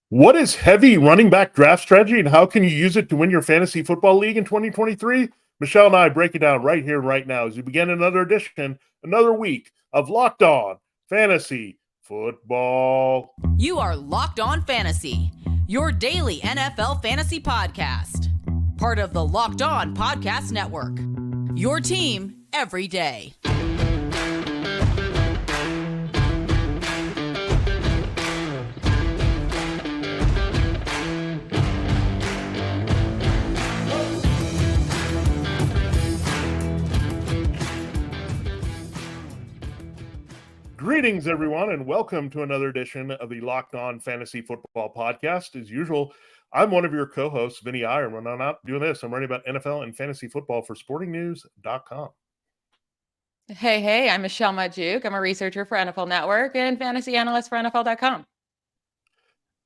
What is heavy running back draft strategy and how can you use it to win your fantasy football league in 2023? Michelle and I break it down right here, right now, as we begin another edition, another week of Locked On Fantasy Football. You are Locked On Fantasy, your daily NFL fantasy podcast. Part of the Locked On Podcast Network. Your team every day. Greetings, everyone, and welcome to another edition of the Locked On Fantasy Football Podcast. As usual, I'm one of your co-hosts, Vinnie Iyer. When I'm not doing this, I'm writing about NFL and fantasy football for sportingnews.com. Hey, I'm Michelle Magdziuk. I'm a researcher for NFL Network and fantasy analyst for NFL.com.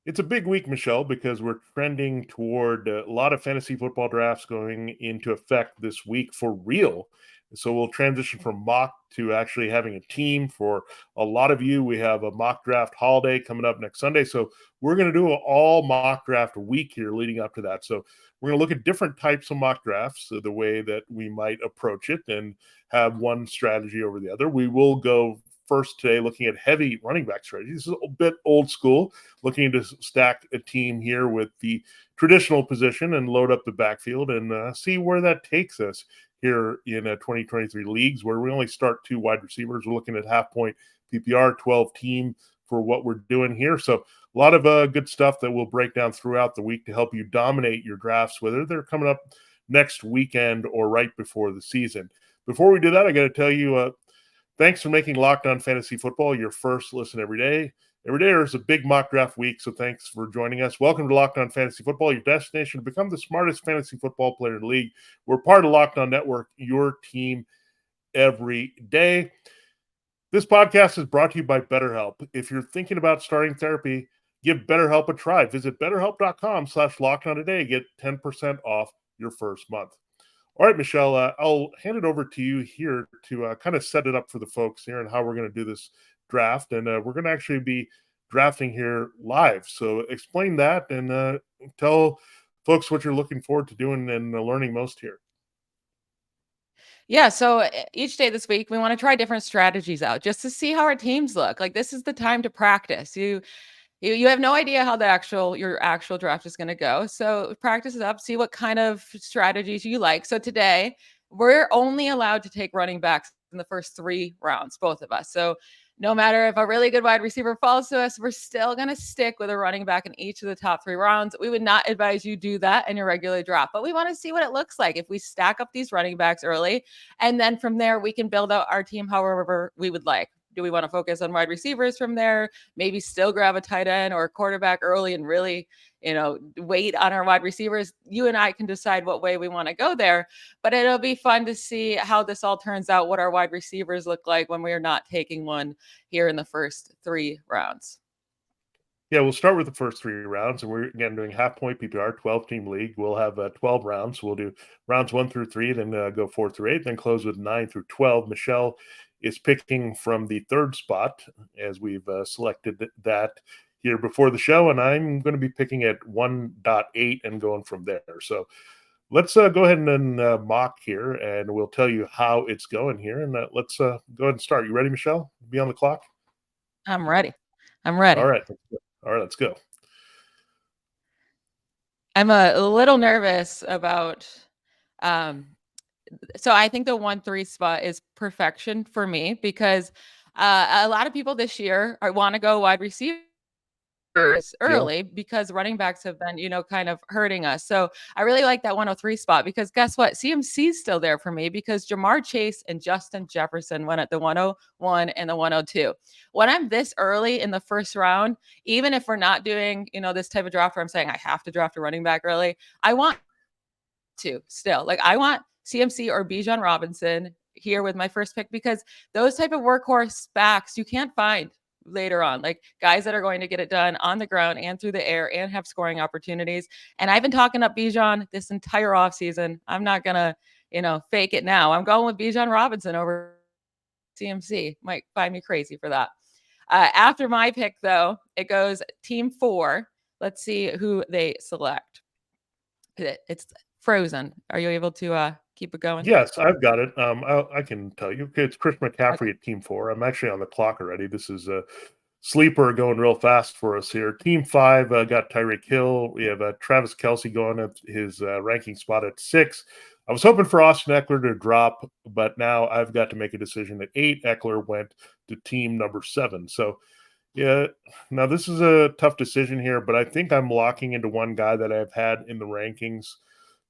It's a big week, Michelle, because we're trending toward a lot of fantasy football drafts going into effect this week for real. So we'll transition from mock to actually having a team. For a lot of you, we have a mock draft holiday coming up next Sunday. So we're going to do an all mock draft week here leading up to that. So we're going to look at different types of mock drafts, the way that we might approach it and have one strategy over the other. We will go first today looking at heavy running back strategy. This is a bit old school, looking to stack a team here with the traditional position and load up the backfield and see where that takes us here in 2023 leagues, where we only start two wide receivers. We're looking at half-point PPR, 12 team for what we're doing here. So a lot of good stuff that we'll break down throughout the week to help you dominate your drafts, whether they're coming up next weekend or right before the season. Before we do that, I got to tell you, thanks for making Locked On Fantasy Football your first listen every day. Every day there's a big mock draft week, so thanks for joining us. Welcome to Locked On Fantasy Football, your destination to become the smartest fantasy football player in the league. We're part of Locked On Network, your team every day. This podcast is brought to you by BetterHelp. If you're thinking about starting therapy, give BetterHelp a try. Visit betterhelp.com/lockedon today. Get 10% off your first month. All right, Michelle, I'll hand it over to you here to kind of set it up for the folks here and how we're going to do this draft. And we're going to actually be drafting here live. So explain that and tell folks what you're looking forward to doing and learning most here. Yeah, so each day this week, we want to try different strategies out just to see how our teams look. Like this is the time to practice. You have no idea how your actual draft is going to go. So practice it up, see what kind of strategies you like. So today, we're only allowed to take running backs in the first 3 rounds, both of us. So no matter if a really good wide receiver falls to us, we're still going to stick with a running back in each of the top 3 rounds. We would not advise you do that in your regular draft, but we want to see what it looks like if we stack up these running backs early. And then from there, we can build out our team however we would like. Do we want to focus on wide receivers from there? Maybe still grab a tight end or a quarterback early and really, wait on our wide receivers. You and I can decide what way we want to go there, but it'll be fun to see how this all turns out, what our wide receivers look like when we are not taking one here in the first 3 rounds. Yeah, we'll start with the first 3 rounds, and we're again doing half-point PPR, 12-team league. We'll have 12 rounds. We'll do rounds 1 through 3, then go 4 through 8, then close with 9 through 12. Michelle is picking from the 3rd spot, as we've selected that here before the show, and I'm going to be picking at 1.8 and going from there. So let's go ahead and mock here, and we'll tell you how it's going here. And let's go ahead and start. You ready, Michelle? Be on the clock? I'm ready. All right. Let's go. I'm a little nervous about so I think the 1-3 spot is perfection for me because a lot of people this year want to go wide receivers early because running backs have been, kind of hurting us. So I really like that 103 spot because guess what? CMC is still there for me because Jamar Chase and Justin Jefferson went at the 101 and the 102. When I'm this early in the first round, even if we're not doing, this type of draft where I'm saying I have to draft a running back early, I want to still. Like I want CMC or Bijan Robinson here with my first pick because those type of workhorse backs you can't find later on, like guys that are going to get it done on the ground and through the air and have scoring opportunities. And I've been talking up Bijan this entire offseason. I'm not going to, fake it now. I'm going with Bijan Robinson over CMC. Might find me crazy for that. After my pick, though, it goes team 4. let's see who they select. It's frozen. Are you able to keep it going? Yes, I've got it. I can tell you. Okay, it's Chris Okay. McCaffrey at Team 4. I'm actually on the clock already. This is a sleeper going real fast for us here. Team 5 got Tyreek Hill. We have Travis Kelsey going at his ranking spot at 6. I was hoping for Austin Eckler to drop, but now I've got to make a decision at 8. Eckler went to team number 7. So, yeah, now this is a tough decision here, but I think I'm locking into one guy that I've had in the rankings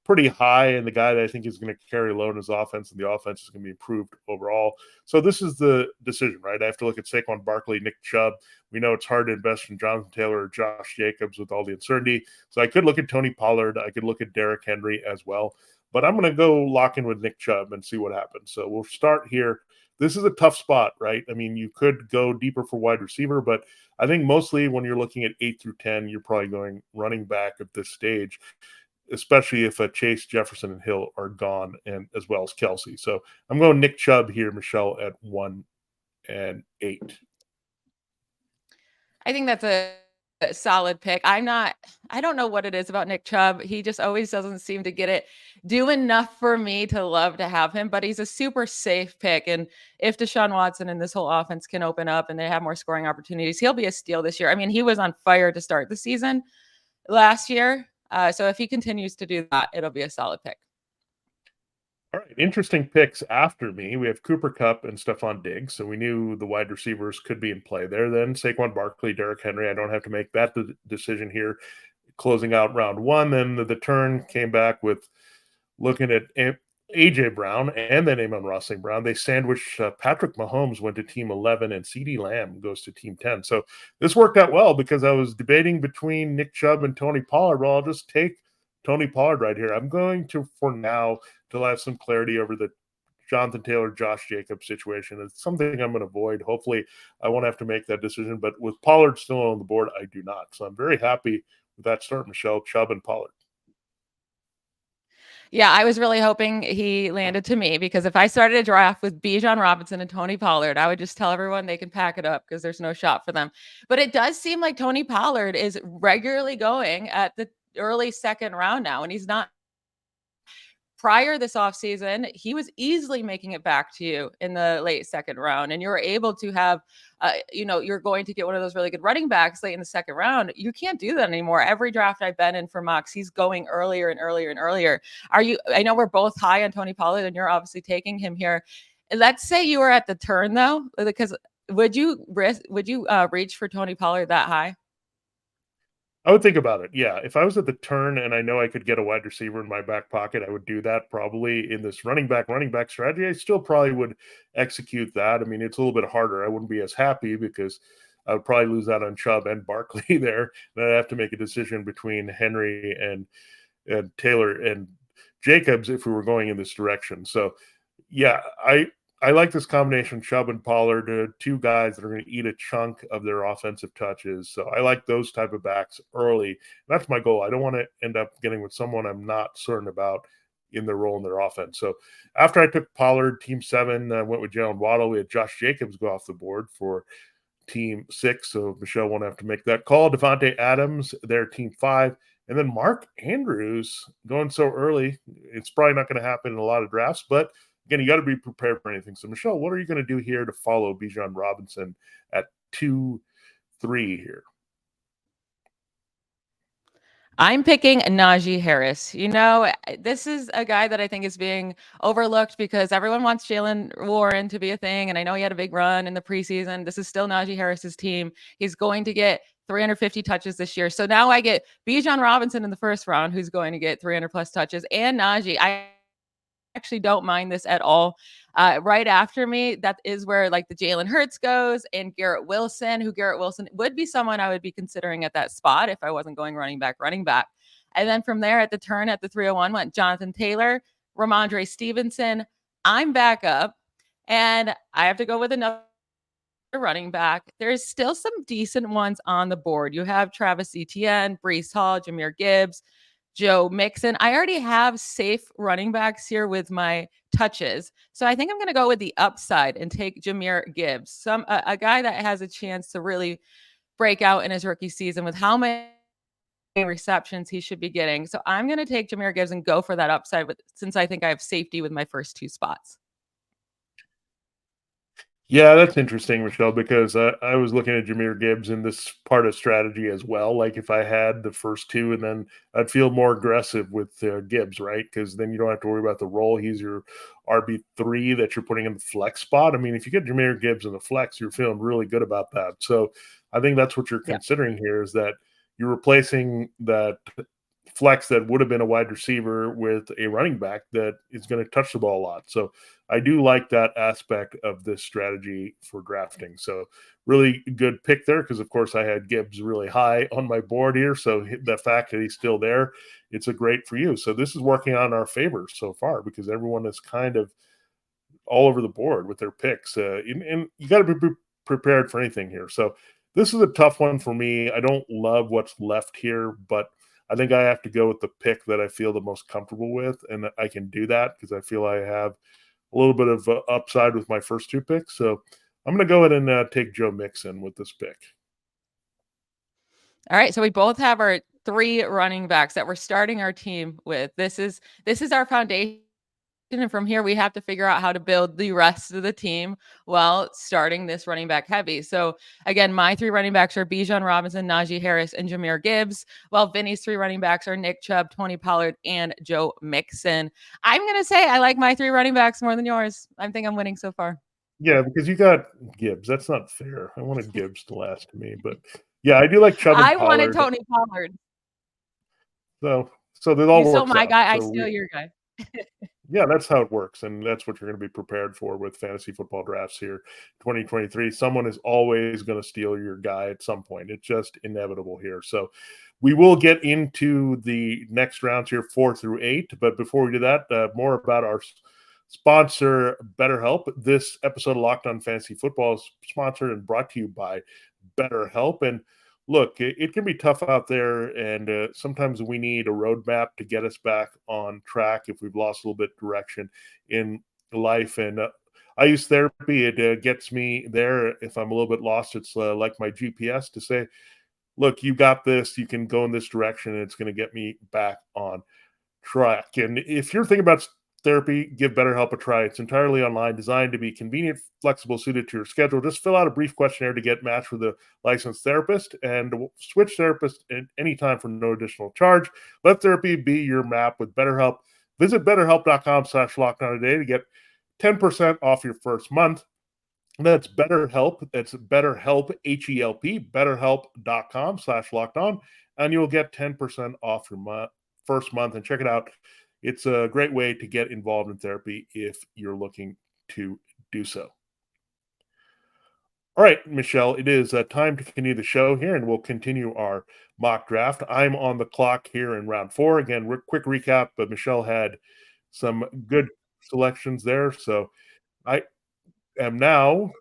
pretty high, and the guy that I think is going to carry load in his offense, and the offense is going to be improved overall. So this is the decision, right? I have to look at Saquon Barkley, Nick Chubb. We know it's hard to invest in Jonathan Taylor or Josh Jacobs with all the uncertainty. So I could look at Tony Pollard. I could look at Derrick Henry as well. But I'm going to go lock in with Nick Chubb and see what happens. So we'll start here. This is a tough spot, right? I mean, you could go deeper for wide receiver, but I think mostly when you're looking at 8 through 10, you're probably going running back at this stage, especially if Chase, Jefferson, and Hill are gone, and as well as Kelsey. So I'm going Nick Chubb here, Michelle, at 1 and 8. I think that's a solid pick. I don't know what it is about Nick Chubb. He just always doesn't seem to do enough for me to love to have him, but he's a super safe pick. And if Deshaun Watson and this whole offense can open up and they have more scoring opportunities, he'll be a steal this year. I mean, he was on fire to start the season last year. So if he continues to do that, it'll be a solid pick. All right, interesting picks after me. We have Cooper Kupp and Stephon Diggs, so we knew the wide receivers could be in play there. Then Saquon Barkley, Derrick Henry. I don't have to make that decision here. Closing out round 1, then the turn came back with looking at A.J. Brown and then Amon-Ra St. Brown. They sandwiched Patrick Mahomes went to team 11 and CeeDee Lamb goes to team 10. So this worked out well because I was debating between Nick Chubb and Tony Pollard. Well, I'll just take Tony Pollard right here. I'm going to, for now, till I have some clarity over the Jonathan Taylor, Josh Jacobs situation. It's something I'm going to avoid. Hopefully, I won't have to make that decision. But with Pollard still on the board, I do not. So I'm very happy with that start, Michelle, Chubb and Pollard. Yeah, I was really hoping he landed to me because if I started a draft with Bijan Robinson and Tony Pollard, I would just tell everyone they can pack it up because there's no shot for them. But it does seem like Tony Pollard is regularly going at the early second round now, and he's not. Prior this offseason, he was easily making it back to you in the late second round, and you were able to have, you're going to get one of those really good running backs late in the second round. You can't do that anymore. Every draft I've been in for mocks, he's going earlier and earlier and earlier. I know we're both high on Tony Pollard, and you're obviously taking him here. Let's say you were at the turn though, because would you reach for Tony Pollard that high? I would think about it. Yeah. If I was at the turn and I know I could get a wide receiver in my back pocket, I would do that probably in this running back strategy. I still probably would execute that. I mean, it's a little bit harder. I wouldn't be as happy because I would probably lose out on Chubb and Barkley there. And I'd have to make a decision between Henry and Taylor and Jacobs if we were going in this direction. So, yeah, I like this combination, Chubb and Pollard, two guys that are going to eat a chunk of their offensive touches. So I like those type of backs early. That's my goal. I don't want to end up getting with someone I'm not certain about in their role in their offense. So after I took Pollard, team 7, I went with Jalen Waddle. We had Josh Jacobs go off the board for team 6. So Michelle won't have to make that call. Devontae Adams, their team 5. And then Mark Andrews going so early. It's probably not going to happen in a lot of drafts, but again, you got to be prepared for anything. So, Michelle, what are you going to do here to follow Bijan Robinson at 2-3 here? I'm picking Najee Harris. This is a guy that I think is being overlooked because everyone wants Jalen Warren to be a thing. And I know he had a big run in the preseason. This is still Najee Harris's team. He's going to get 350 touches this year. So now I get Bijan Robinson in the first round, who's going to get 300 plus touches, and Najee. I actually don't mind this at all. Right after me, that is where like the Jalen Hurts goes, and Garrett Wilson would be someone I would be considering at that spot if I wasn't going running back. And then from there at the turn at the 301 went Jonathan Taylor, Ramondre Stevenson. I'm back up, and I have to go with another running back. There's still some decent ones on the board. You have Travis Etienne, Breece Hall, Jahmyr Gibbs, Joe Mixon. I already have safe running backs here with my touches. So I think I'm going to go with the upside and take Jahmyr Gibbs, a guy that has a chance to really break out in his rookie season with how many receptions he should be getting. So I'm going to take Jahmyr Gibbs and go for that upside since I think I have safety with my first two spots. Yeah, that's interesting, Michelle, because I was looking at Jahmyr Gibbs in this part of strategy as well. Like if I had the first two, and then I'd feel more aggressive with Gibbs, right? Because then you don't have to worry about the role. He's your RB3 that you're putting in the flex spot. I mean, if you get Jahmyr Gibbs in the flex, you're feeling really good about that. So I think that's what you're Yeah. considering here, is that you're replacing that flex that would have been a wide receiver with a running back that is going to touch the ball a lot. So I do like that aspect of this strategy for drafting. So really good pick there, because of course I had Gibbs really high on my board here. So the fact that he's still there, it's a great for you. So this is working on our favor so far, because everyone is kind of all over the board with their picks. And you got to be prepared for anything here. So this is a tough one for me. I don't love what's left here, but I think I have to go with the pick that I feel the most comfortable with, and I can do that because I feel I have a little bit of upside with my first two picks. So I'm going to go ahead and take Joe Mixon with this pick. All right, so we both have our three running backs that we're starting our team with. This is our foundation, and from here we have to figure out how to build the rest of the team while starting this running back heavy. So again, my three running backs are Bijan Robinson, Najee Harris, and Jahmyr Gibbs, while Vinny's three running backs are Nick Chubb, Tony Pollard, and Joe Mixon. I'm going to say I like my three running backs more than yours. I think I'm winning so far. Yeah, because you got Gibbs. That's not fair. I wanted Gibbs to last to me, but yeah, I do like Chubb and I wanted Pollard. Tony Pollard. So it all You stole works my out. guy, I So steal your guy. yeah, that's how it works, and that's what you're going to be prepared for with fantasy football drafts here, 2023. Someone is always going to steal your guy at some point. It's just inevitable here. So we will get into the next rounds here, 4 through 8. But before we do that, more about our sponsor, BetterHelp. This episode of Locked On Fantasy Football is sponsored and brought to you by BetterHelp. And look, it can be tough out there, and sometimes we need a roadmap to get us back on track if we've lost a little bit direction in life. And I use therapy. It gets me there. If I'm a little bit lost, it's like my GPS to say, look, you got this. You can go in this direction, and it's going to get me back on track. And if you're thinking about therapy, give BetterHelp a try. It's entirely online, designed to be convenient, flexible, suited to your schedule. Just fill out a brief questionnaire to get matched with a licensed therapist, and switch therapists at any time for no additional charge. Let therapy be your map with BetterHelp. Visit betterhelp.com/lockdown today to get 10% off your first month. That's BetterHelp. That's BetterHelp, H-E-L-P, betterhelp.com/lockdown, and you'll get 10% off your first month. And check it out. It's a great way to get involved in therapy if you're looking to do so. All right, Michelle, it is time to continue the show here, and we'll continue our mock draft. I'm on the clock here in round 4. Again, quick recap, but Michelle had some good selections there. So I am now,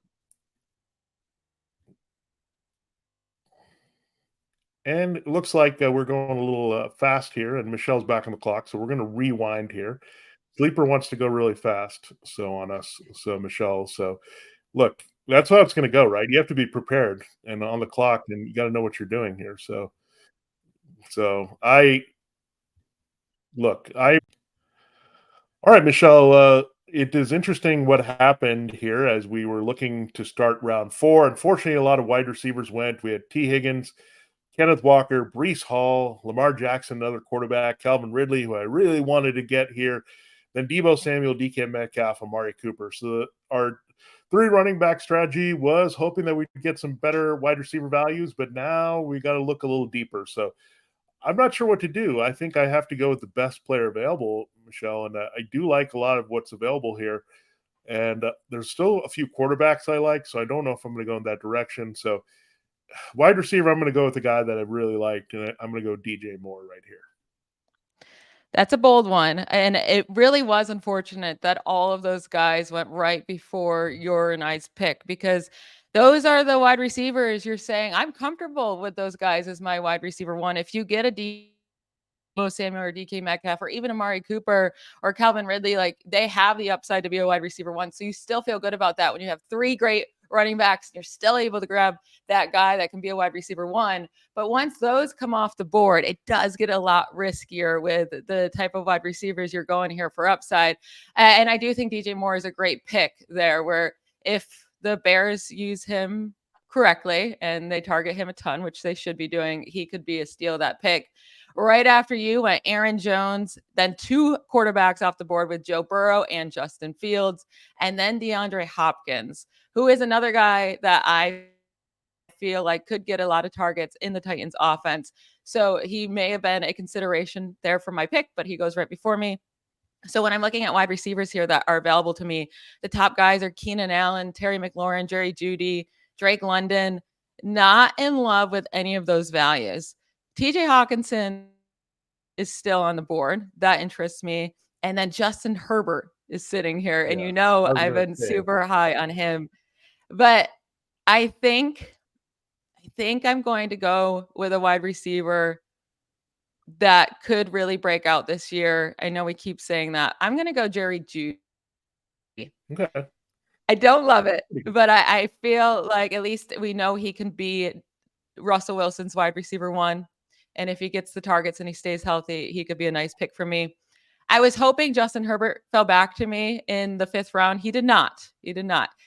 and it looks like we're going a little fast here, and Michelle's back on the clock. So we're going to rewind here. Sleeper wants to go really fast, so on us. So Michelle, so look, that's how it's going to go, right? You have to be prepared and on the clock, and you got to know what you're doing here. So I look, I all right, Michelle. It is interesting what happened here as we were looking to start round 4. Unfortunately, a lot of wide receivers went. We had T. Higgins, Kenneth Walker, Breece Hall, Lamar Jackson, another quarterback, Calvin Ridley, who I really wanted to get here, then Deebo Samuel, DK Metcalf, Amari Cooper. So our 3 running back strategy was hoping that we could get some better wide receiver values, but now we got to look a little deeper. So I'm not sure what to do. I think I have to go with the best player available, Michelle, and I do like a lot of what's available here. And there's still a few quarterbacks I like, so I don't know if I'm going to go in that direction. So wide receiver, I'm going to go with the guy that I really liked, and I'm going to go DJ Moore right here. That's a bold one. And it really was unfortunate that all of those guys went right before your and I's pick, because those are the wide receivers you're saying, I'm comfortable with those guys as my wide receiver 1. If you get a Deebo Samuel or DK Metcalf or even Amari Cooper or Calvin Ridley, like they have the upside to be a wide receiver 1. So you still feel good about that when you have 3 great running backs. You're still able to grab that guy that can be a wide receiver one. But once those come off the board, it does get a lot riskier with the type of wide receivers you're going here for upside. And I do think DJ Moore is a great pick there, where if the Bears use him correctly and they target him a ton, which they should be doing, he could be a steal of that pick. Right after you went Aaron Jones, then 2 quarterbacks off the board with Joe Burrow and Justin Fields, and then DeAndre Hopkins, who is another guy that I feel like could get a lot of targets in the Titans offense. So he may have been a consideration there for my pick, but he goes right before me. So when I'm looking at wide receivers here that are available to me, the top guys are Keenan Allen, Terry McLaurin, Jerry Jeudy, Drake London. Not in love with any of those values. TJ Hawkinson is still on the board. That interests me. And then Justin Herbert is sitting here. And I've been super high on him. But I think I'm going to go with a wide receiver that could really break out this year. I know we keep saying that. I'm going to go Jerry Jeudy. Okay. I don't love it, but I feel like at least we know he can be Russell Wilson's wide receiver one. And if he gets the targets and he stays healthy, he could be a nice pick for me. I was hoping Justin Herbert fell back to me in the 5th round. He did not.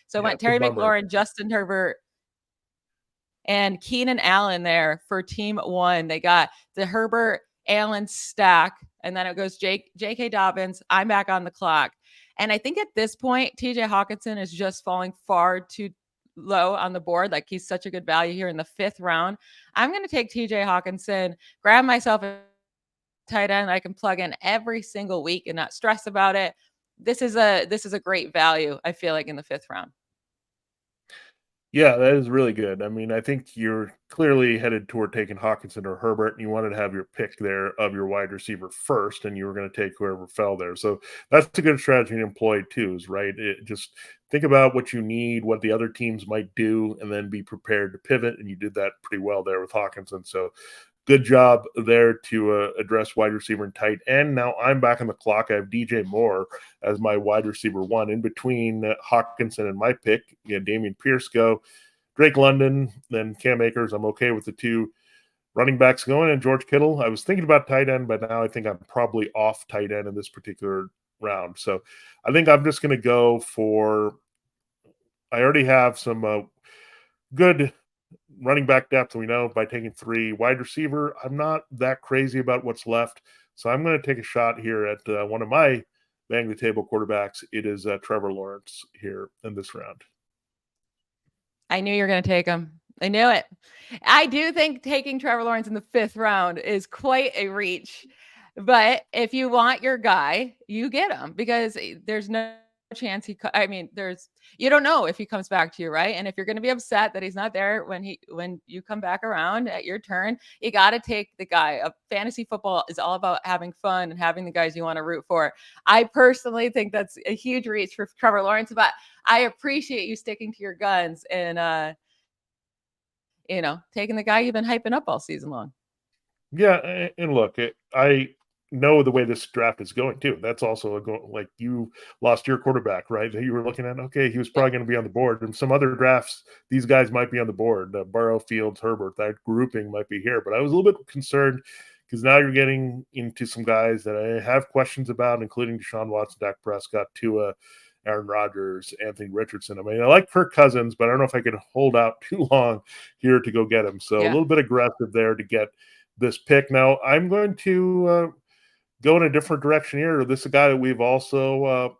So I went Terry McLaurin, Justin Herbert, and Keenan Allen there for team 1. They got the Herbert Allen stack, and then it goes J.K. Dobbins. I'm back on the clock. And I think at this point, TJ Hawkinson is just falling far too low on the board. Like, he's such a good value here in the 5th round. I'm going to take TJ Hawkinson, grab myself a tight end I can plug in every single week and not stress about it. This is a great value, I feel like, in the 5th round. Yeah, that is really good. I mean, I think you're clearly headed toward taking Hawkinson or Herbert, and you wanted to have your pick there of your wide receiver first, and you were going to take whoever fell there. So that's a good strategy to employ too, is right. Just think about what you need, what the other teams might do, and then be prepared to pivot. And you did that pretty well there with Hawkinson. So good job there to address wide receiver and tight end. Now I'm back on the clock. I have DJ Moore as my wide receiver one. In between Hawkinson and my pick, Dameon Pierce go, Drake London, then Cam Akers. I'm okay with the 2 running backs going, and George Kittle. I was thinking about tight end, but now I think I'm probably off tight end in this particular round. So I think I'm just going to go for – I already have some good – running back depth, we know, by taking 3. Wide receiver, I'm not that crazy about what's left. So I'm going to take a shot here at one of my bang the table quarterbacks. It is Trevor Lawrence here in this round. I knew you were going to take him. I knew it. I do think taking Trevor Lawrence in the 5th round is quite a reach. But if you want your guy, you get him, because there's no chance you don't know if he comes back to you, right? And if you're going to be upset that he's not there when you come back around at your turn, you got to take the guy. Fantasy football is all about having fun and having the guys you want to root for. I personally think that's a huge reach for Trevor Lawrence, but I appreciate you sticking to your guns and taking the guy you've been hyping up all season long. Yeah, and look, I know the way this draft is going too. That's also like you lost your quarterback, right? That you were looking at. Okay, he was probably going to be on the board. And some other drafts, these guys might be on the board. Burrow, Fields, Herbert. That grouping might be here. But I was a little bit concerned because now you're getting into some guys that I have questions about, including Deshaun Watson, Dak Prescott, Tua, Aaron Rodgers, Anthony Richardson. I mean, I like Kirk Cousins, but I don't know if I could hold out too long here to go get him. So a little bit aggressive there to get this pick. Now I'm going to go in a different direction here. This is a guy that we've also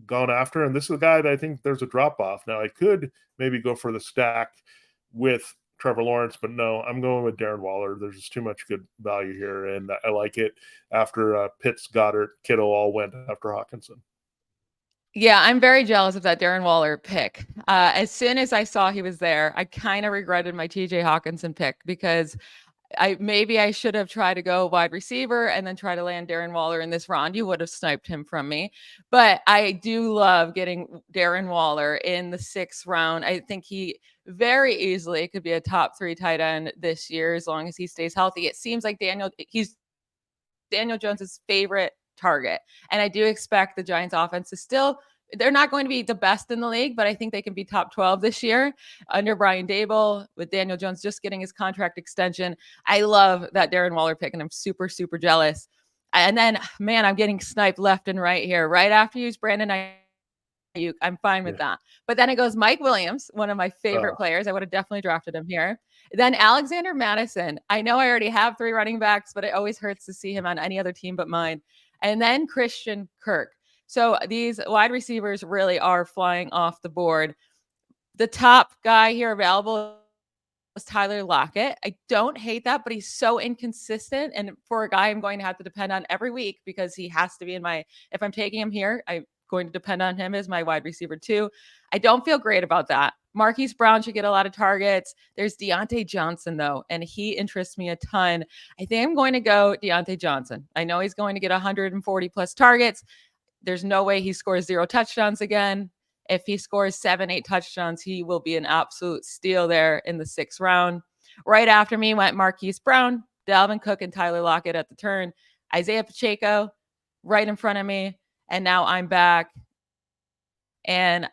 gone after, and this is a guy that I think there's a drop off. Now I could maybe go for the stack with Trevor Lawrence, but no, I'm going with Darren Waller. There's just too much good value here, and I like it after Pitts, Goddard, Kittle all went after Hawkinson. Yeah, I'm very jealous of that Darren Waller pick. As soon as I saw he was there, I kind of regretted my TJ Hawkinson pick, because I should have tried to go wide receiver and then try to land Darren Waller in this round. You would have sniped him from me. But I do love getting Darren Waller in the 6th round. I think he very easily could be a top 3 tight end this year, as long as he stays healthy. It seems like he's Daniel Jones's favorite target. And I do expect the Giants offense to still they're not going to be the best in the league, but I think they can be top 12 this year under Brian Dable, with Daniel Jones just getting his contract extension. I love that Darren Waller pick, and I'm super, super jealous. And then, man, I'm getting sniped left and right here. Right after you use Brandon Ayuk, I'm fine with that. But then it goes Mike Williams, one of my favorite players. I would have definitely drafted him here. Then Alexander Madison. I know I already have 3 running backs, but it always hurts to see him on any other team but mine. And then Christian Kirk. So these wide receivers really are flying off the board. The top guy here available is Tyler Lockett. I don't hate that, but he's so inconsistent. And for a guy I'm going to have to depend on every week, because he has to be in my, if I'm taking him here, I'm going to depend on him as my wide receiver too. I don't feel great about that. Marquise Brown should get a lot of targets. There's Deontay Johnson, though, and he interests me a ton. I think I'm going to go Deontay Johnson. I know he's going to get 140 plus targets. There's no way he scores 0 touchdowns again. If he scores 7, 8 touchdowns, he will be an absolute steal there in the 6th round. Right after me went Marquise Brown, Dalvin Cook, and Tyler Lockett at the turn. Isaiah Pacheco right in front of me. And now I'm back. And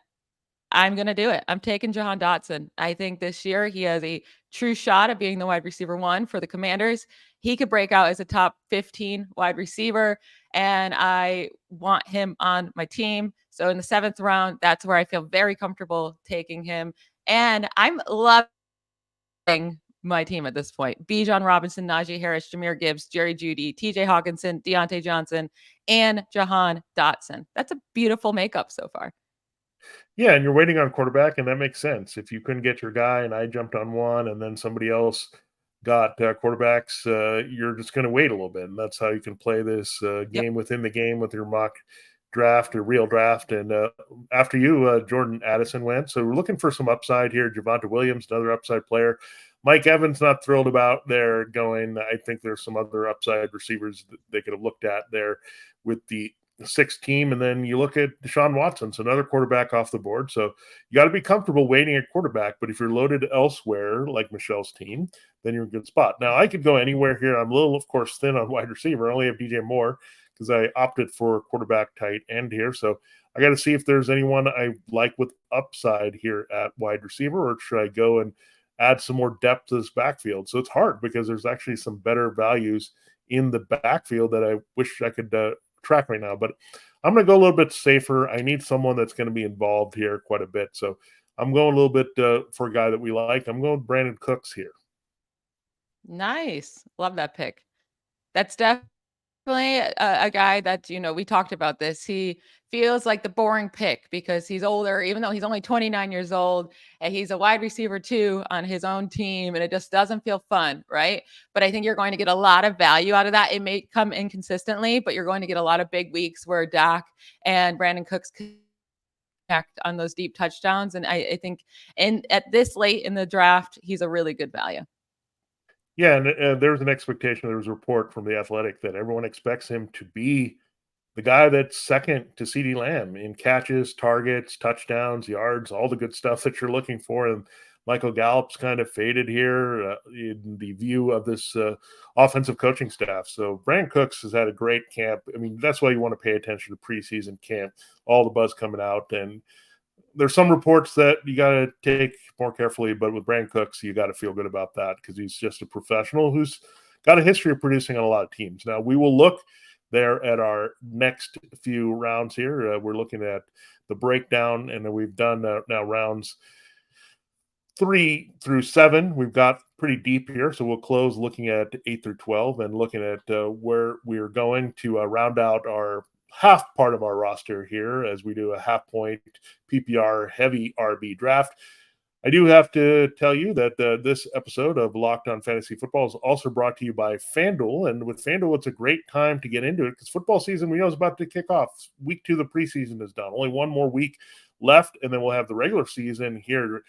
I'm going to do it. I'm taking Jahan Dotson. I think this year he has a true shot at being the wide receiver 1 for the Commanders. He could break out as a top 15 wide receiver, and I want him on my team. So in the 7th round, that's where I feel very comfortable taking him. And I'm loving my team at this point. Bijan Robinson, Najee Harris, Jahmyr Gibbs, Jerry Jeudy, TJ Hawkinson, Deontay Johnson, and Jahan Dotson. That's a beautiful makeup so far. Yeah, and you're waiting on quarterback, and that makes sense. If you couldn't get your guy and I jumped on one and then somebody else got quarterbacks, you're just going to wait a little bit. And that's how you can play this game within the game with your mock draft or real draft. And after you, Jordan Addison went. So we're looking for some upside here. Javonte Williams, another upside player. Mike Evans, not thrilled about their going. I think there's some other upside receivers that they could have looked at there with the 6th team. And then you look at Deshaun Watson, so another quarterback off the board. So you got to be comfortable waiting at quarterback. But if you're loaded elsewhere, like Michelle's team, then you're in a good spot. Now, I could go anywhere here. I'm a little, of course, thin on wide receiver. I only have DJ Moore because I opted for quarterback tight end here. So I got to see if there's anyone I like with upside here at wide receiver, or should I go and add some more depth to this backfield? So it's hard because there's actually some better values in the backfield that I wish I could track right now, but I'm going to go a little bit safer. I need someone that's going to be involved here quite a bit. So I'm going a little bit for a guy that we like. I'm going Brandon Cooks here. Nice. Love that pick. That's definitely a guy that, we talked about this. He feels like the boring pick because he's older, even though he's only 29 years old, and he's a wide receiver too on his own team. And it just doesn't feel fun, right? But I think you're going to get a lot of value out of that. It may come inconsistently, but you're going to get a lot of big weeks where Dak and Brandon Cooks connect on those deep touchdowns. And I think at this late in the draft, he's a really good value. Yeah, and there was an expectation. There was a report from The Athletic that everyone expects him to be the guy that's second to CeeDee Lamb in catches, targets, touchdowns, yards, all the good stuff that you're looking for. And Michael Gallup's kind of faded here in the view of this offensive coaching staff. So Brandon Cooks has had a great camp. I mean, that's why you want to pay attention to preseason camp, all the buzz coming out. And there's some reports that you got to take more carefully, but with Brandon Cooks, you got to feel good about that because he's just a professional who's got a history of producing on a lot of teams. Now, we will look there at our next few rounds here. We're looking at the breakdown, and we've done now rounds 3 through 7. We've got pretty deep here, so we'll close looking at 8 through 12 and looking at where we're going to round out our half part of our roster here as we do a half point PPR heavy RB draft. I do have to tell you that this episode of Locked On Fantasy Football is also brought to you by FanDuel. And with FanDuel, it's a great time to get into it because football season, we know, is about to kick off. Week 2 of the preseason is done. Only one more week left, and then we'll have the regular season here in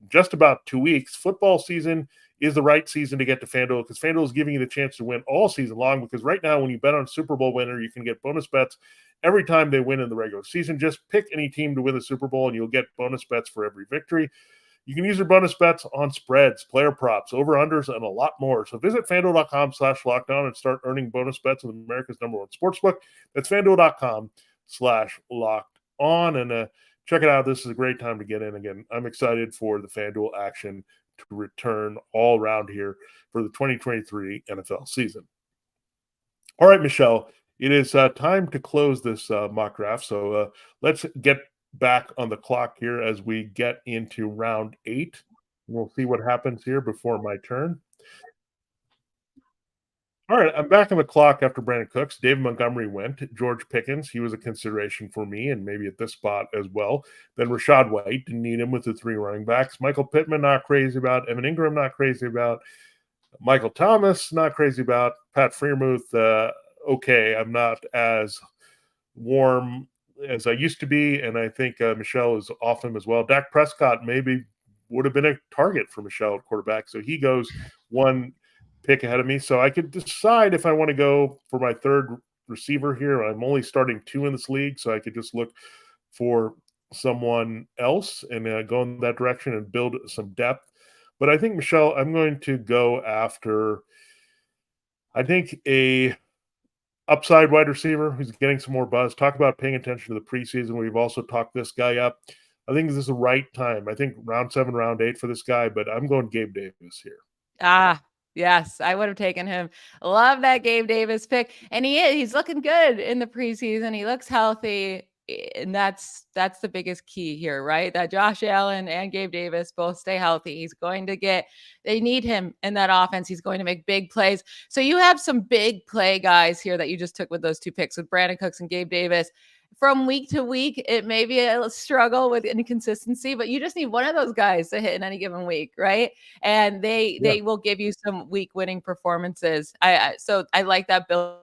just about 2 weeks. Football season is the right season to get to FanDuel because FanDuel is giving you the chance to win all season long, because right now when you bet on Super Bowl winner, you can get bonus bets every time they win in the regular season. Just pick any team to win the Super Bowl and you'll get bonus bets for every victory. You can use your bonus bets on spreads, player props, over-unders, and a lot more. So visit FanDuel.com/lockdown and start earning bonus bets with America's #1 sportsbook. That's FanDuel.com/locked on and check it out. This is a great time to get in. Again, I'm excited for the FanDuel action to return all around here for the 2023 NFL season. All right, Michelle, it is time to close this mock draft. So let's get back on the clock here as we get into round 8. We'll see what happens here before my turn. All right, I'm back on the clock after Brandon Cooks. David Montgomery went. George Pickens, he was a consideration for me and maybe at this spot as well. Then Rachaad White, didn't need him with the 3 running backs. Michael Pittman, not crazy about. Evan Ingram, not crazy about. Michael Thomas, not crazy about. Pat Freiermuth, okay. I'm not as warm as I used to be, and I think Michelle is off him as well. Dak Prescott maybe would have been a target for Michelle at quarterback, so he goes one pick ahead of me. So I could decide if I want to go for my 3rd receiver here. I'm only starting 2 in this league, so I could just look for someone else and go in that direction and build some depth. But I think, Michelle, I'm going to go after, I think, a upside wide receiver who's getting some more buzz. Talk about paying attention to the preseason. We've also talked this guy up. I think this is the right time. I think round 7, round 8 for this guy, but I'm going Gabe Davis here. Yes, I would have taken him. Love that Gabe Davis pick. And he's looking good in the preseason. He looks healthy. And that's the biggest key here, right? That Josh Allen and Gabe Davis both stay healthy. He's going to they need him in that offense. He's going to make big plays. So you have some big play guys here that you just took with those 2 picks with Brandon Cooks and Gabe Davis. From week to week, it may be a struggle with inconsistency, but you just need one of those guys to hit in any given week, right? And they will give you some week winning performances. So I like that build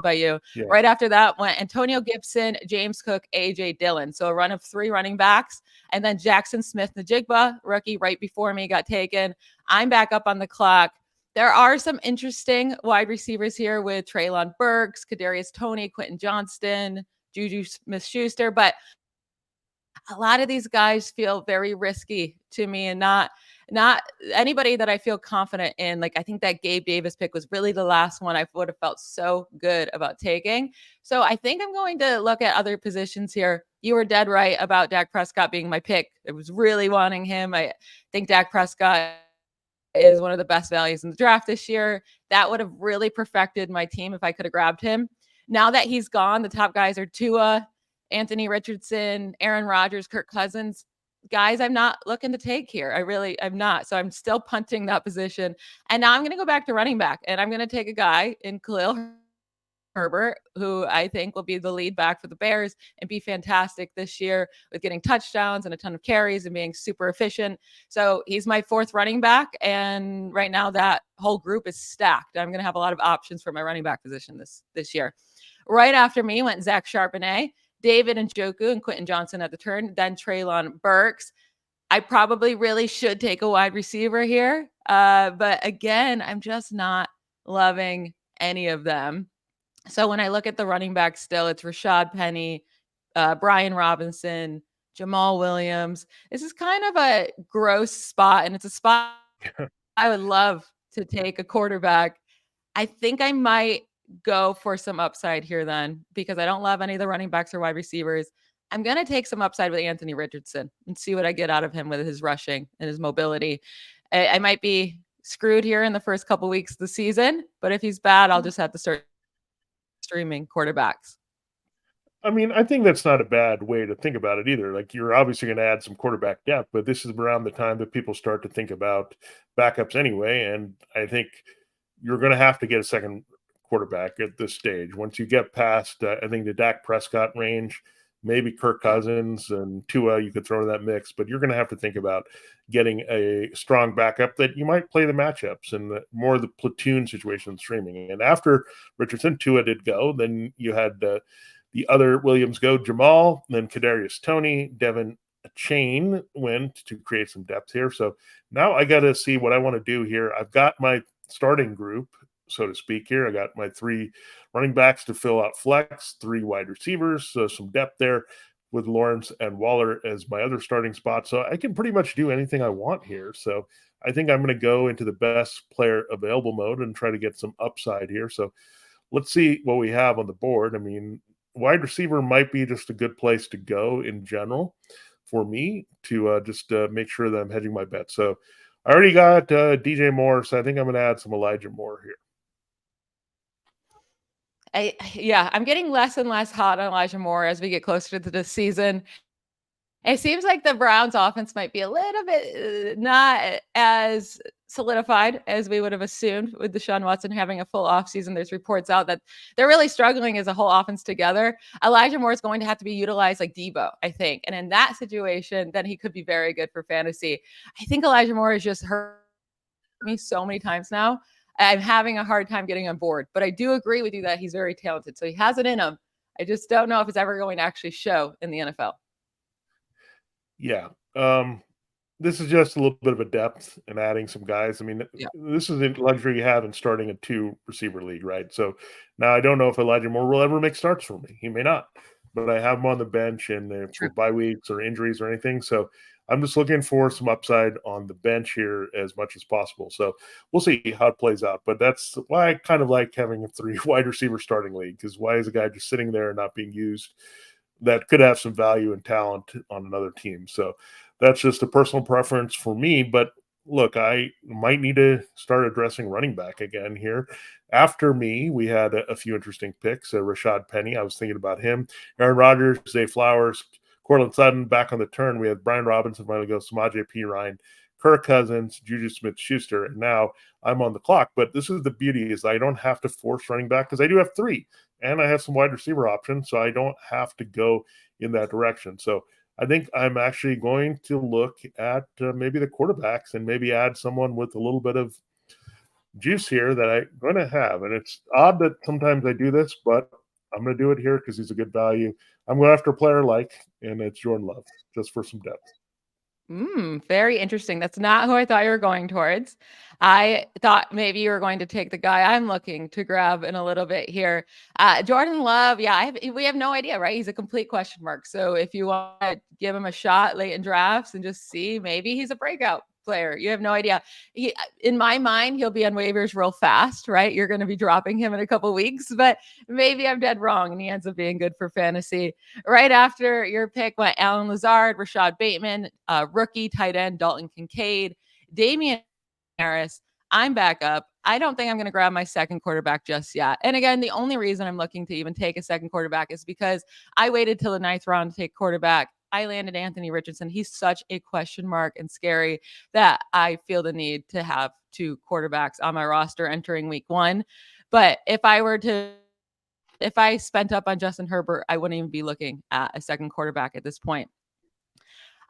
by you. Yeah. Right after that went Antonio Gibson, James Cook, AJ Dillon. So a run of 3 running backs, and then Jackson Smith-Njigba, rookie, right before me, got taken. I'm back up on the clock. There are some interesting wide receivers here with Treylon Burks, Kadarius Toney, Quentin Johnston, Juju Smith-Schuster, but a lot of these guys feel very risky to me and not anybody that I feel confident in. Like, I think that Gabe Davis pick was really the last one I would have felt so good about taking. So I think I'm going to look at other positions here. You were dead right about Dak Prescott being my pick. I was really wanting him. I think Dak Prescott is one of the best values in the draft this year. That would have really perfected my team if I could have grabbed him. Now that he's gone, the top guys are Tua, Anthony Richardson, Aaron Rodgers, Kirk Cousins. Guys, I'm not looking to take here. I'm not. So I'm still punting that position. And now I'm going to go back to running back, and I'm going to take a guy in Khalil Herbert, who I think will be the lead back for the Bears and be fantastic this year with getting touchdowns and a ton of carries and being super efficient. So he's my 4th running back. And right now that whole group is stacked. I'm going to have a lot of options for my running back position this year. Right after me went Zach Charbonnet, David Njoku, and Quentin Johnston at the turn, then Treylon Burks. I probably really should take a wide receiver here. But again, I'm just not loving any of them. So when I look at the running back still, it's Rashad Penny, Brian Robinson, Jamal Williams. This is kind of a gross spot, and it's a spot I would love to take a quarterback. I think I might go for some upside here then, because I don't love any of the running backs or wide receivers. I'm going to take some upside with Anthony Richardson and see what I get out of him with his rushing and his mobility. I might be screwed here in the first couple weeks of the season, but if he's bad, I'll just have to start streaming quarterbacks. I mean, I think that's not a bad way to think about it either. Like, you're obviously going to add some quarterback depth, but this is around the time that people start to think about backups anyway. And I think you're going to have to get a second quarterback at this stage. Once you get past, I think, the Dak Prescott range, maybe Kirk Cousins and Tua, you could throw in that mix, but you're going to have to think about getting a strong backup that you might play the matchups and more of the platoon situation streaming. And after Richardson, Tua did go, then you had the other Williams go, Jamal, then Kadarius Toney, Devin Chain went to create some depth here. So now I got to see what I want to do here. I've got my starting group, so to speak, here. I got my 3 running backs to fill out flex, 3 wide receivers, so some depth there with Lawrence and Waller as my other starting spot. So I can pretty much do anything I want here. So I think I'm going to go into the best player available mode and try to get some upside here. So let's see what we have on the board. I mean, wide receiver might be just a good place to go in general for me to just make sure that I'm hedging my bet. So I already got DJ Moore, so I think I'm going to add some Elijah Moore here. I'm getting less and less hot on Elijah Moore as we get closer to the season. It seems like the Browns offense might be a little bit not as solidified as we would have assumed with Deshaun Watson having a full offseason. There's reports out that they're really struggling as a whole offense together. Elijah Moore is going to have to be utilized like Debo, I think. And in that situation, then he could be very good for fantasy. I think Elijah Moore has just hurt me so many times now. I'm having a hard time getting on board. But I do agree with you that he's very talented. So he has it in him. I just don't know if it's ever going to actually show in the NFL. Yeah. This is just a little bit of a depth and adding some guys. I mean, this is the luxury you have in starting a 2 receiver league, right? So now I don't know if Elijah Moore will ever make starts for me. He may not, but I have him on the bench and for bye weeks or injuries or anything. So I'm just looking for some upside on the bench here as much as possible. So we'll see how it plays out. But that's why I kind of like having a 3 wide receiver starting league, because why is a guy just sitting there and not being used that could have some value and talent on another team? So that's just a personal preference for me. But look, I might need to start addressing running back again here. After me, we had a few interesting picks. Rashad Penny, I was thinking about him. Aaron Rodgers, Zay Flowers, Cortland Sutton back on the turn. We had Brian Robinson finally go, Samaje Perine, Kirk Cousins, Juju Smith-Schuster, and now I'm on the clock. But this is the beauty, is I don't have to force running back because I do have 3, and I have some wide receiver options, so I don't have to go in that direction. So I think I'm actually going to look at maybe the quarterbacks and maybe add someone with a little bit of juice here that I'm going to have. And it's odd that sometimes I do this, but I'm going to do it here because he's a good value. I'm going after a player and it's Jordan Love, just for some depth. Very interesting. That's not who I thought you were going towards. I thought maybe you were going to take the guy I'm looking to grab in a little bit here. Jordan Love, we have no idea, right? He's a complete question mark. So if you want to give him a shot late in drafts and just see, maybe he's a breakout player. You have no idea. In my mind, he'll be on waivers real fast, right? You're going to be dropping him in a couple weeks, but maybe I'm dead wrong and he ends up being good for fantasy. Right after your pick went Alan Lazard, Rashad Bateman, rookie tight end Dalton Kincaid, Damian Harris. I'm back up. I don't think I'm going to grab my second quarterback just yet. And again, the only reason I'm looking to even take a second quarterback is because I waited till the 9th round to take quarterback. I landed Anthony Richardson. He's such a question mark and scary that I feel the need to have 2 quarterbacks on my roster entering week 1. But if I spent up on Justin Herbert, I wouldn't even be looking at a second quarterback at this point.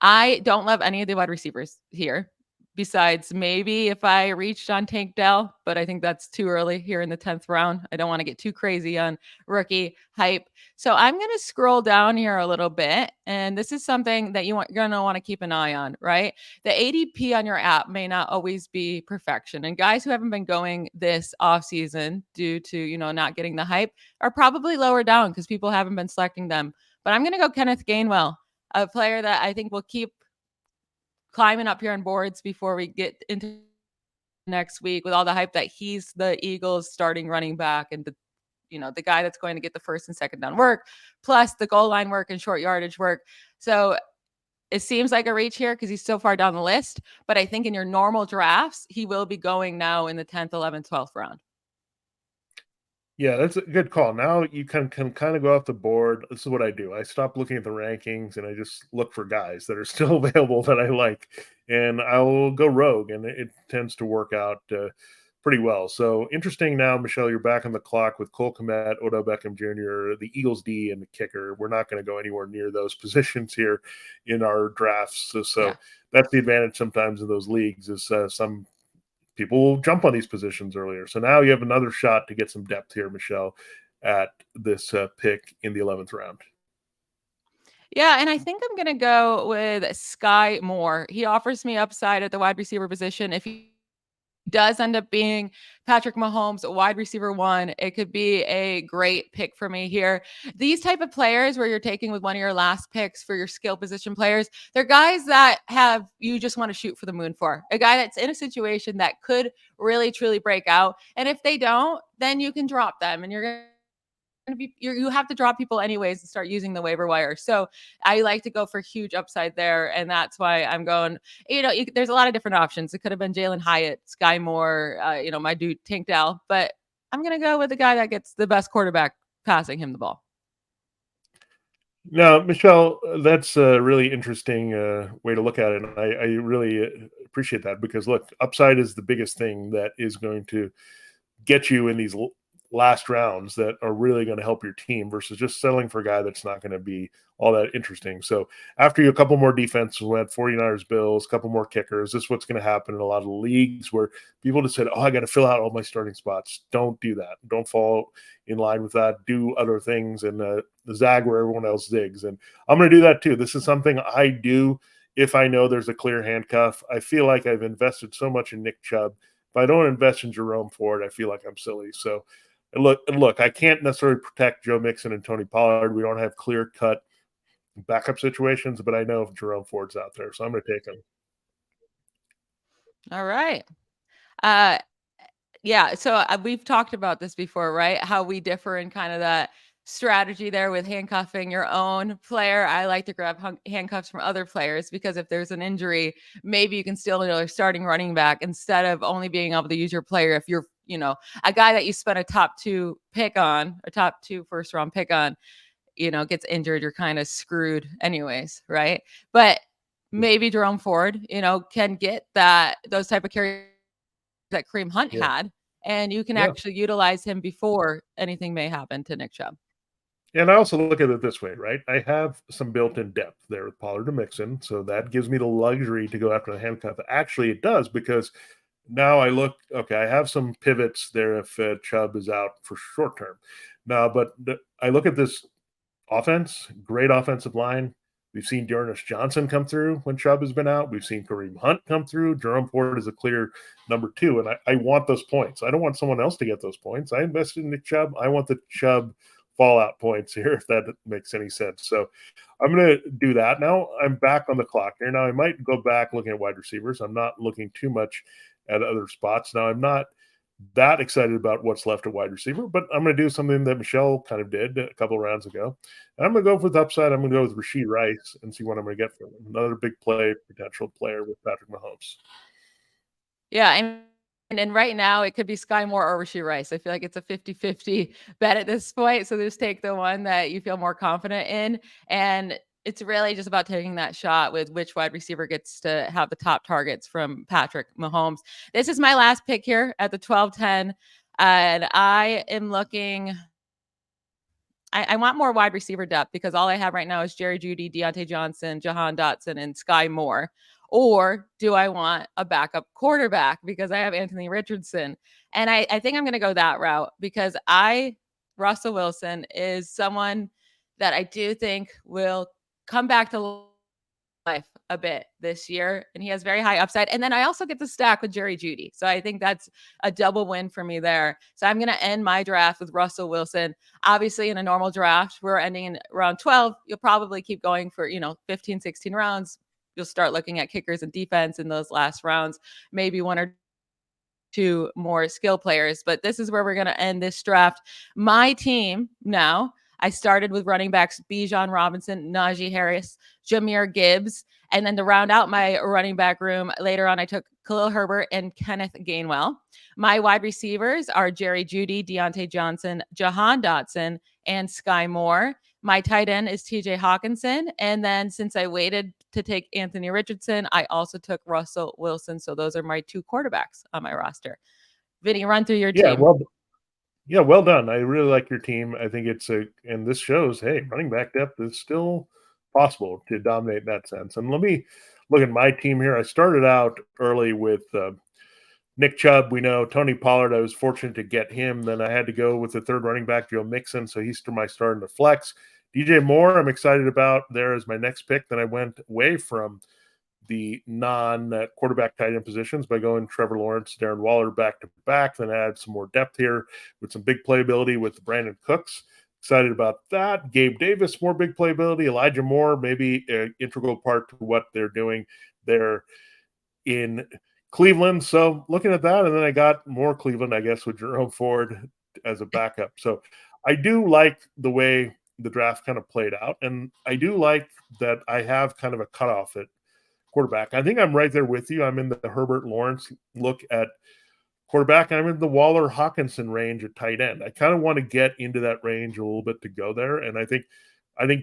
I don't love any of the wide receivers here, besides maybe if I reached on Tank Dell, but I think that's too early here in the 10th round. I don't want to get too crazy on rookie hype. So I'm going to scroll down here a little bit. And this is something that you're going to want to keep an eye on, right? The ADP on your app may not always be perfection. And guys who haven't been going this offseason due to, not getting the hype are probably lower down because people haven't been selecting them. But I'm going to go Kenneth Gainwell, a player that I think will keep climbing up here on boards before we get into next week with all the hype that he's the Eagles starting running back and the guy that's going to get the first and second down work, plus the goal line work and short yardage work. So it seems like a reach here because he's so far down the list, but I think in your normal drafts, he will be going now in the 10th, 11th, 12th round. Yeah, that's a good call. Now you can kind of go off the board. This is what I do. I stop looking at the rankings and I just look for guys that are still available that I like, and I'll go rogue, and it tends to work out pretty well. So interesting now, Michelle, you're back on the clock with Cole Kmet, Odell Beckham Jr., the Eagles D, and the kicker. We're not going to go anywhere near those positions here in our drafts. So that's the advantage sometimes in those leagues is some people will jump on these positions earlier. So now you have another shot to get some depth here, Michelle, at this pick in the 11th round. Yeah, and I think I'm going to go with Sky Moore. He offers me upside at the wide receiver position. If he does end up being Patrick Mahomes, wide receiver 1, it could be a great pick for me here. These type of players where you're taking with one of your last picks for your skill position players, they're guys that you just want to shoot for the moon for. A guy that's in a situation that could really, truly break out. And if they don't, then you can drop them and you're going you have to drop people anyways and start using the waiver wire. So I like to go for huge upside there, and that's why I'm going. There's a lot of different options. It could have been Jalen Hyatt, Sky Moore, my dude Tank Dell, but I'm gonna go with the guy that gets the best quarterback passing him the ball. Now, Michelle, that's a really interesting way to look at it. And I really appreciate that because, look, upside is the biggest thing that is going to get you in these last rounds that are really going to help your team versus just settling for a guy that's not going to be all that interesting. So after you, a couple more defenses went 49ers, Bills, a couple more kickers. This is what's going to happen in a lot of leagues where people just said, oh, I got to fill out all my starting spots. Don't do that. Don't fall in line with that. Do other things and zag where everyone else zigs. And I'm going to do that too. This is something I do if I know there's a clear handcuff. I feel like I've invested so much in Nick Chubb. If I don't invest in Jerome Ford, I feel like I'm silly. So look, I can't necessarily protect Joe Mixon and Tony Pollard. We don't have clear-cut backup situations, but I know if Jerome Ford's out there, so I'm going to take him. All right. Yeah, so we've talked about this before, right? How we differ in kind of that strategy there with handcuffing your own player. I like to grab handcuffs from other players because if there's an injury, maybe you can still a starting running back instead of only being able to use your player if you're, a guy that you spent a top 2 first round pick on, gets injured, you're kind of screwed anyways, right? But maybe Jerome Ford, can get those type of carries that Kareem Hunt had, and you can actually utilize him before anything may happen to Nick Chubb. And I also look at it this way, right? I have some built-in depth there with Pollard and Mixon, so that gives me the luxury to go after the handcuff. Actually, it does because now I look, okay, I have some pivots there if Chubb is out for short term. Now, but I look at this offense, great offensive line. We've seen Dearness Johnson come through when Chubb has been out. We've seen Kareem Hunt come through. Jerome Ford is a clear number 2, and I want those points. I don't want someone else to get those points. I invested in Nick Chubb. I want the Chubb fallout points here, if that makes any sense. So I'm going to do that. Now I'm back on the clock here. Now I might go back looking at wide receivers. I'm not looking too much at other spots. Now I'm not that excited about what's left at wide receiver, but I'm going to do something that Michelle kind of did a couple of rounds ago. And I'm going to go with upside. I'm going to go with Rashee Rice and see what I'm going to get from him. Another big potential player with Patrick Mahomes. Yeah, and right now it could be Sky Moore or Rashee Rice. I feel like it's a 50-50 bet at this point. So just take the one that you feel more confident in. And it's really just about taking that shot with which wide receiver gets to have the top targets from Patrick Mahomes. This is my last pick here at the 12-10. And I am looking. I want more wide receiver depth because all I have right now is Jerry Jeudy, Deontay Johnson, Jahan Dotson, and Sky Moore. Or do I want a backup quarterback because I have Anthony Richardson? And I think I'm going to go that route because Russell Wilson is someone that I do think will come back to life a bit this year, and he has very high upside. And then I also get the stack with Jerry Jeudy. So I think that's a double win for me there. So I'm going to end my draft with Russell Wilson. Obviously, in a normal draft, we're ending in round 12. You'll probably keep going for, 15, 16 rounds. You'll start looking at kickers and defense in those last rounds, maybe 1 or 2 more skill players. But this is where we're going to end this draft. My team now, I started with running backs Bijan Robinson, Najee Harris, Jahmyr Gibbs. And then to round out my running back room, later on, I took Khalil Herbert and Kenneth Gainwell. My wide receivers are Jerry Jeudy, Deontay Johnson, Jahan Dotson, and Sky Moore. My tight end is TJ Hawkinson. And then since I waited to take Anthony Richardson, I also took Russell Wilson. So those are my 2 quarterbacks on my roster. Vinny, run through your team. Well done. I really like your team. I think and this shows, hey, running back depth is still possible to dominate in that sense. And let me look at my team here. I started out early with Nick Chubb. We know Tony Pollard. I was fortunate to get him. Then I had to go with the third running back, Joe Mixon. So he's my start in the flex. DJ Moore, I'm excited about there as my next pick. Then I went away from the non-quarterback tight end positions by going Trevor Lawrence, Darren Waller back to back. Then add some more depth here with some big playability with Brandon Cooks. Excited about that. Gabe Davis, more big playability. Elijah Moore, maybe an integral part to what they're doing there in Cleveland. So looking at that, and then I got more Cleveland, I guess, with Jerome Ford as a backup. So I do like the way the draft kind of played out, and I do like that I have kind of a cutoff at quarterback. I think I'm right there with you. I'm in the Herbert Lawrence look at quarterback. I'm in the Waller Hawkinson range at tight end. I kind of want to get into that range a little bit to go there, and I think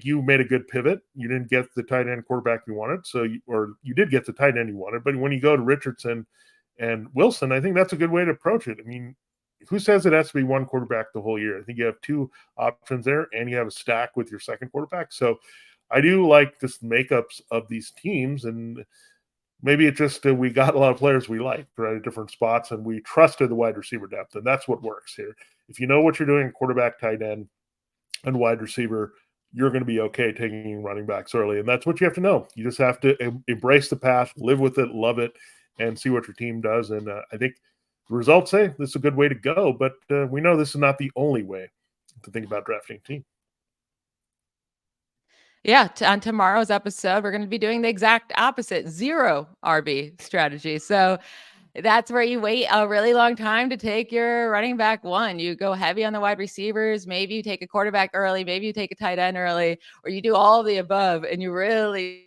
you made a good pivot. You didn't get the tight end quarterback you wanted, or you did get the tight end you wanted, but when you go to Richardson and Wilson, I think that's a good way to approach it. I mean, who says it has to be one quarterback the whole year? I think you have two options there, and you have a stack with your second quarterback. So I do like this makeups of these teams, and maybe it just we got a lot of players we liked right at different spots, and we trusted the wide receiver depth, and that's what works here. If you know what you're doing, quarterback, tight end, and wide receiver, you're going to be okay taking running backs early, and that's what you have to know. You just have to embrace the path, live with it, love it, and see what your team does. And I think the results say this is a good way to go, but we know this is not the only way to think about drafting a team. Yeah, on tomorrow's episode, we're going to be doing the exact opposite, 0 RB strategy. So that's where you wait a really long time to take your running back one. You go heavy on the wide receivers. Maybe you take a quarterback early. Maybe you take a tight end early, or you do all of the above and you really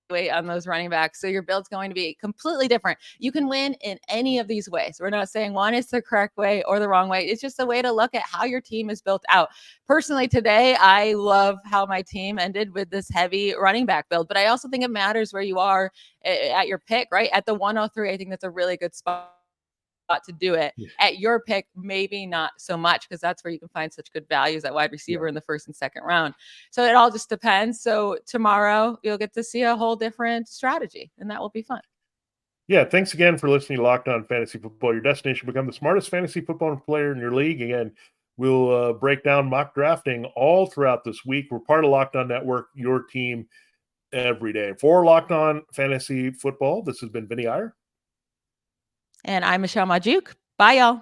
wait on those running backs. So your build's going to be completely different. You can win in any of these ways. We're not saying one is the correct way or the wrong way. It's just a way to look at how your team is built out. Personally, today, I love how my team ended with this heavy running back build, but I also think it matters where you are at your pick, right? At the 103, I think that's a really good spot to do it. Yeah. At your pick, maybe not so much, because that's where you can find such good values at wide receiver in the first and second round. So it all just depends. So tomorrow you'll get to see a whole different strategy, and that will be fun. Yeah, thanks again for listening to Locked On Fantasy Football, your destination to become the smartest fantasy football player in your league. Again, we'll break down mock drafting all throughout this week. We're part of Locked On Network, your team every day. For Locked On Fantasy Football, this has been Vinnie Iyer. And I'm Michelle Magdziuk. Bye, y'all.